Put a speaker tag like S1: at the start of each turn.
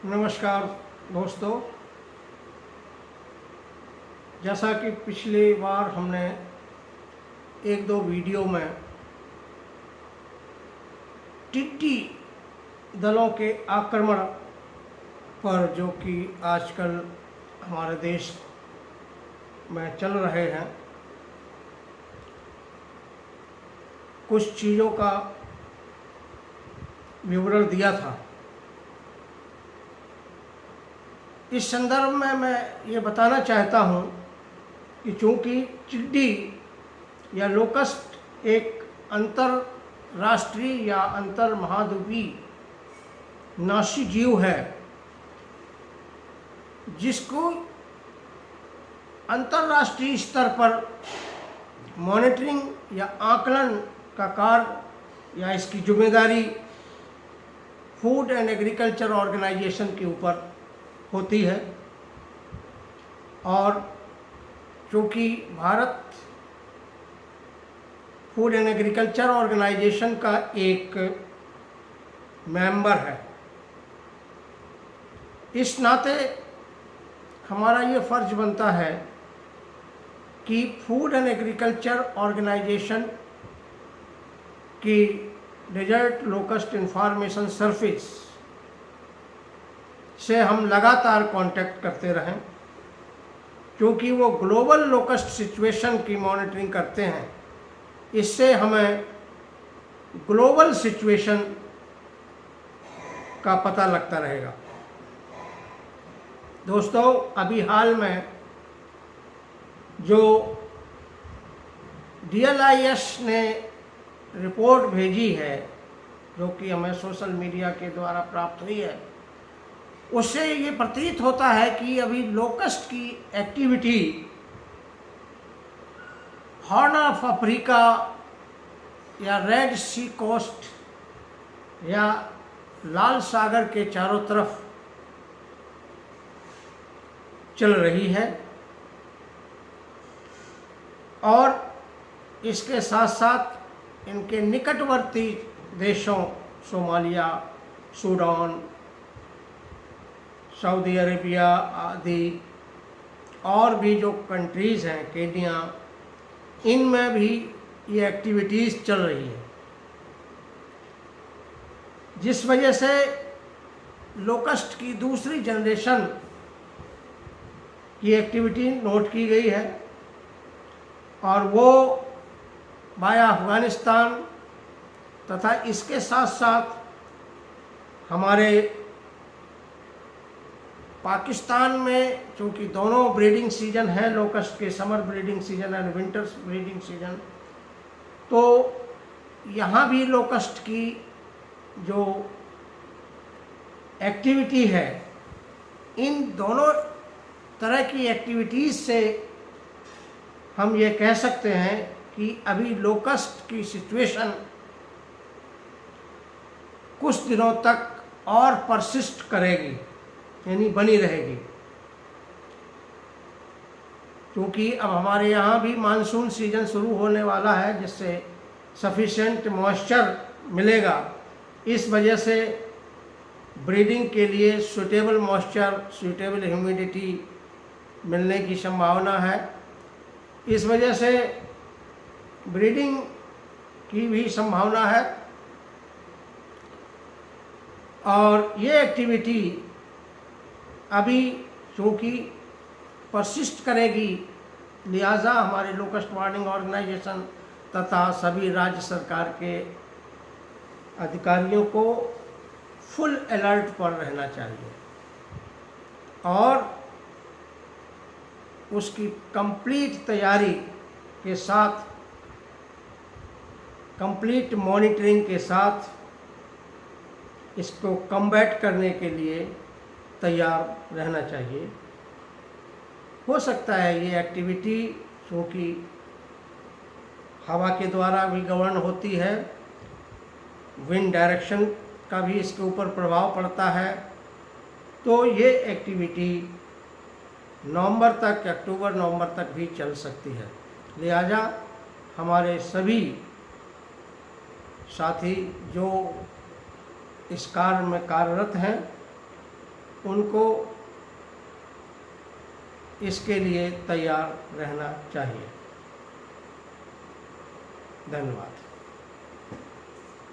S1: नमस्कार दोस्तों, जैसा कि पिछली बार हमने एक दो वीडियो में टिड्डी दलों के आक्रमण पर जो कि आजकल हमारे देश में चल रहे हैं, कुछ चीज़ों का विवरण दिया था। इस संदर्भ में मैं ये बताना चाहता हूँ कि चूँकि टिड्डी या लोकस्ट एक अंतर्राष्ट्रीय या अंतर महाद्वीपीय नाशी जीव है, जिसको अंतर्राष्ट्रीय स्तर पर मॉनिटरिंग या आकलन का कार्य या इसकी जिम्मेदारी फूड एंड एग्रीकल्चर ऑर्गेनाइजेशन के ऊपर होती है। और चूँकि भारत फूड एंड एग्रीकल्चर ऑर्गेनाइजेशन का एक मेंबर है, इस नाते हमारा ये फ़र्ज बनता है कि फूड एंड एग्रीकल्चर ऑर्गेनाइजेशन की डेजर्ट लोकस्ट इंफॉर्मेशन सर्विस से हम लगातार कांटेक्ट करते रहें, क्योंकि वो ग्लोबल लोकस्ट सिचुएशन की मॉनिटरिंग करते हैं। इससे हमें ग्लोबल सिचुएशन का पता लगता रहेगा। दोस्तों, अभी हाल में जो DLIS ने रिपोर्ट भेजी है, जो कि हमें सोशल मीडिया के द्वारा प्राप्त हुई है, उससे ये प्रतीत होता है कि अभी लोकस्ट की एक्टिविटी हॉर्न ऑफ अफ्रीका या रेड सी कोस्ट या लाल सागर के चारों तरफ चल रही है, और इसके साथ साथ इनके निकटवर्ती देशों सोमालिया, सूडान, सऊदी अरेबिया आदि और भी जो कंट्रीज़ हैं, केन्या, इनमें भी ये एक्टिविटीज़ चल रही है, जिस वजह से लोकस्ट की दूसरी जनरेशन की एक्टिविटी नोट की गई है, और वो बाया अफ़गानिस्तान तथा इसके साथ साथ हमारे पाकिस्तान में, चूँकि दोनों ब्रीडिंग सीजन है लोकस्ट के, summer breeding season and winters breeding season, तो यहाँ भी लोकस्ट की जो एक्टिविटी है, इन दोनों तरह की एक्टिविटीज़ से हम ये कह सकते हैं कि अभी लोकस्ट की सिचुएशन कुछ दिनों तक और परसिस्ट करेगी, यानी बनी रहेगी, क्योंकि अब हमारे यहाँ भी मानसून सीजन शुरू होने वाला है, जिससे सफिशिएंट मॉइस्चर मिलेगा। इस वजह से ब्रीडिंग के लिए सूटेबल मॉइस्चर, सूटेबल ह्यूमिडिटी मिलने की संभावना है। इस वजह से ब्रीडिंग की भी संभावना है, और ये एक्टिविटी अभी चूँकि परसिस्ट करेगी, लिहाजा हमारे लोकस्ट वार्निंग ऑर्गेनाइजेशन तथा सभी राज्य सरकार के अधिकारियों को फुल अलर्ट पर रहना चाहिए, और उसकी कंप्लीट तैयारी के साथ, कंप्लीट मॉनिटरिंग के साथ इसको कम्बैट करने के लिए तैयार रहना चाहिए। हो सकता है ये एक्टिविटी, क्योंकि हवा के द्वारा भी गवर्न होती है, विंड डायरेक्शन का भी इसके ऊपर प्रभाव पड़ता है, तो ये एक्टिविटी नवंबर तक, अक्टूबर नवंबर तक भी चल सकती है। लिहाजा हमारे सभी साथी जो इस कार्य में कार्यरत हैं, उनको इसके लिए तैयार रहना चाहिए। धन्यवाद।